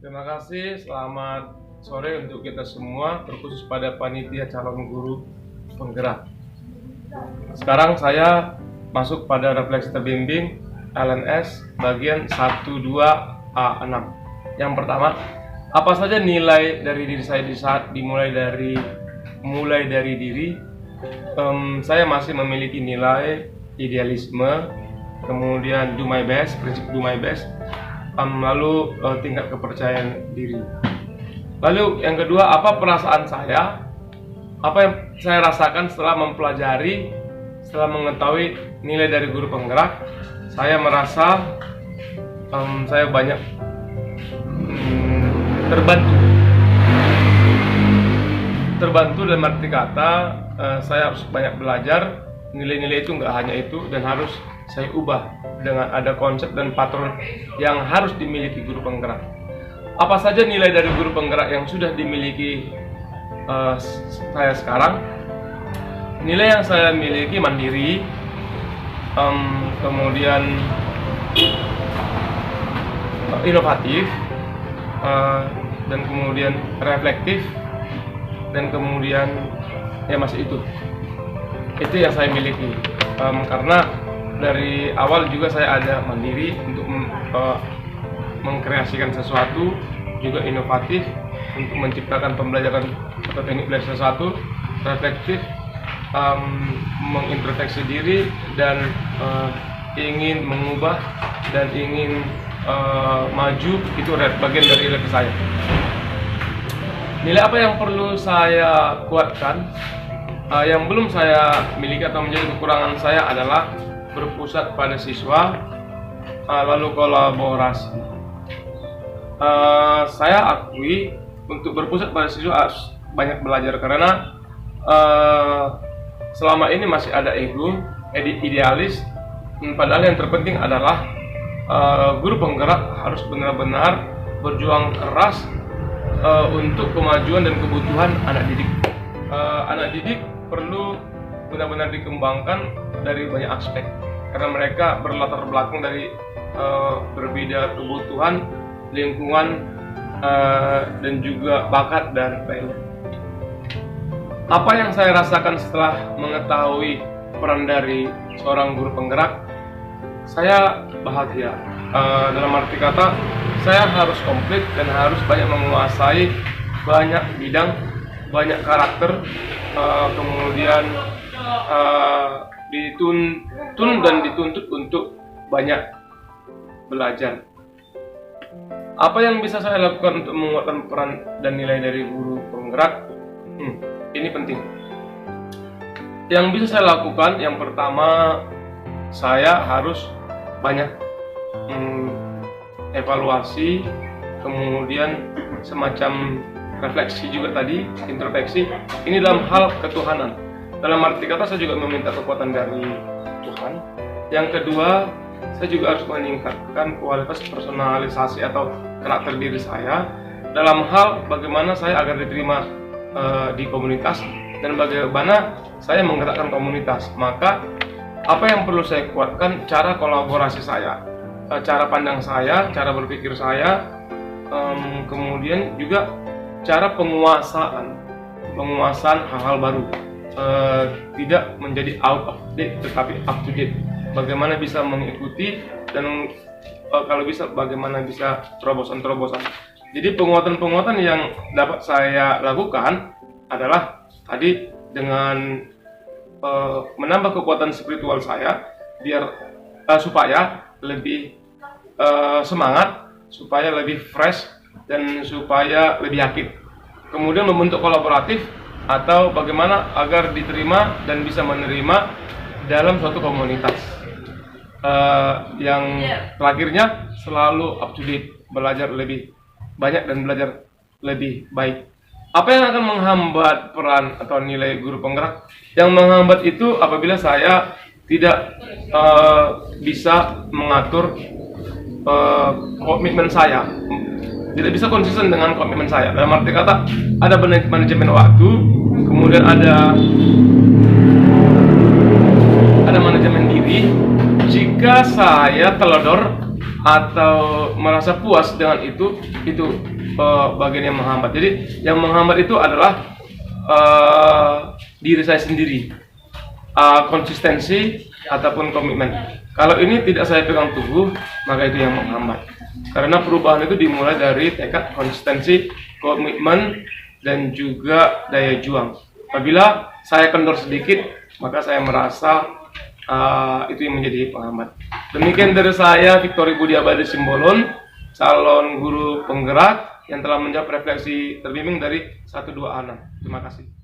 Terima kasih, selamat sore untuk kita semua, terkhusus pada panitia calon guru penggerak. Sekarang saya masuk pada refleksi terbimbing LNS bagian 1-2A6. Yang pertama, apa saja nilai dari diri saya di saat dimulai dari diri? Saya masih memiliki nilai idealisme, kemudian do my best, prinsip do my best, lalu tingkat kepercayaan diri. Lalu yang kedua, apa perasaan saya? Apa yang saya rasakan setelah mempelajari, setelah mengetahui nilai dari guru penggerak? Saya merasa saya banyak terbantu dalam arti kata saya harus banyak belajar. Nilai-nilai itu nggak hanya itu, dan harus saya ubah dengan ada konsep dan patron yang harus dimiliki guru penggerak. Apa saja nilai dari guru penggerak yang sudah dimiliki saya sekarang? Nilai yang saya miliki mandiri, kemudian inovatif, dan kemudian reflektif, dan kemudian ya masih itu yang saya miliki. Karena dari awal juga saya ada mandiri untuk mengkreasikan sesuatu, juga inovatif untuk menciptakan pembelajaran atau teknik belajar sesuatu, reflektif, mengintrospeksi diri, dan ingin mengubah dan ingin maju. Itu bagian dari refleksi saya. Nilai apa yang perlu saya kuatkan? Yang belum saya miliki atau menjadi kekurangan saya adalah berpusat pada siswa, lalu kolaborasi. Saya akui untuk berpusat pada siswa harus banyak belajar, karena selama ini masih ada ego, idealis, padahal yang terpenting adalah guru penggerak harus benar-benar berjuang keras untuk kemajuan dan kebutuhan anak didik. Anak didik perlu benar-benar dikembangkan dari banyak aspek, karena mereka berlatar belakang dari berbeda kebutuhan, lingkungan, dan juga bakat dan lainnya. Apa yang saya rasakan setelah mengetahui peran dari seorang guru penggerak? Saya bahagia. Dalam arti kata, saya harus komplit dan harus banyak menguasai banyak bidang, banyak karakter, kemudian dituntun dan dituntut untuk banyak belajar. Apa yang bisa saya lakukan untuk menguatkan peran dan nilai dari guru penggerak? Ini penting. Yang bisa saya lakukan, yang pertama, saya harus banyak evaluasi, kemudian semacam refleksi juga tadi, introspeksi. Ini dalam hal ketuhanan. Dalam arti kata, saya juga meminta kekuatan dari Tuhan. Yang kedua, saya juga harus meningkatkan kualitas personalisasi atau karakter diri saya dalam hal bagaimana saya agar diterima di komunitas, dan bagaimana saya menggerakkan komunitas. Maka apa yang perlu saya kuatkan? Cara kolaborasi saya, cara pandang saya, cara berpikir saya, kemudian juga cara penguasaan hal-hal baru, tidak menjadi out of date tetapi up to date. Bagaimana bisa mengikuti, dan kalau bisa bagaimana bisa terobosan-terobosan. Jadi penguatan-penguatan yang dapat saya lakukan adalah tadi dengan menambah kekuatan spiritual saya, supaya lebih semangat, supaya lebih fresh, dan supaya lebih yakin. Kemudian membentuk kolaboratif, atau bagaimana agar diterima dan bisa menerima dalam suatu komunitas. Yang terakhirnya selalu up to date, belajar lebih banyak dan belajar lebih baik. Apa yang akan menghambat peran atau nilai guru penggerak? Yang menghambat itu apabila saya tidak bisa mengatur komitmen saya, tidak bisa konsisten dengan komitmen saya. Dalam arti kata, ada manajemen waktu, kemudian ada manajemen diri. Jika saya teledor atau merasa puas dengan itu bagian yang menghambat. Jadi yang menghambat itu adalah diri saya sendiri, konsistensi ataupun komitmen. Kalau ini tidak saya pegang teguh, maka itu yang menghambat. Karena perubahan itu dimulai dari tekad, konsistensi, komitmen, dan juga daya juang. Apabila saya kendor sedikit, maka saya merasa itu yang menjadi penghambat. Demikian dari saya, Victory Budi Abadi Simbolon, calon guru penggerak yang telah menjawab refleksi terbimbing dari 12 anak. Terima kasih.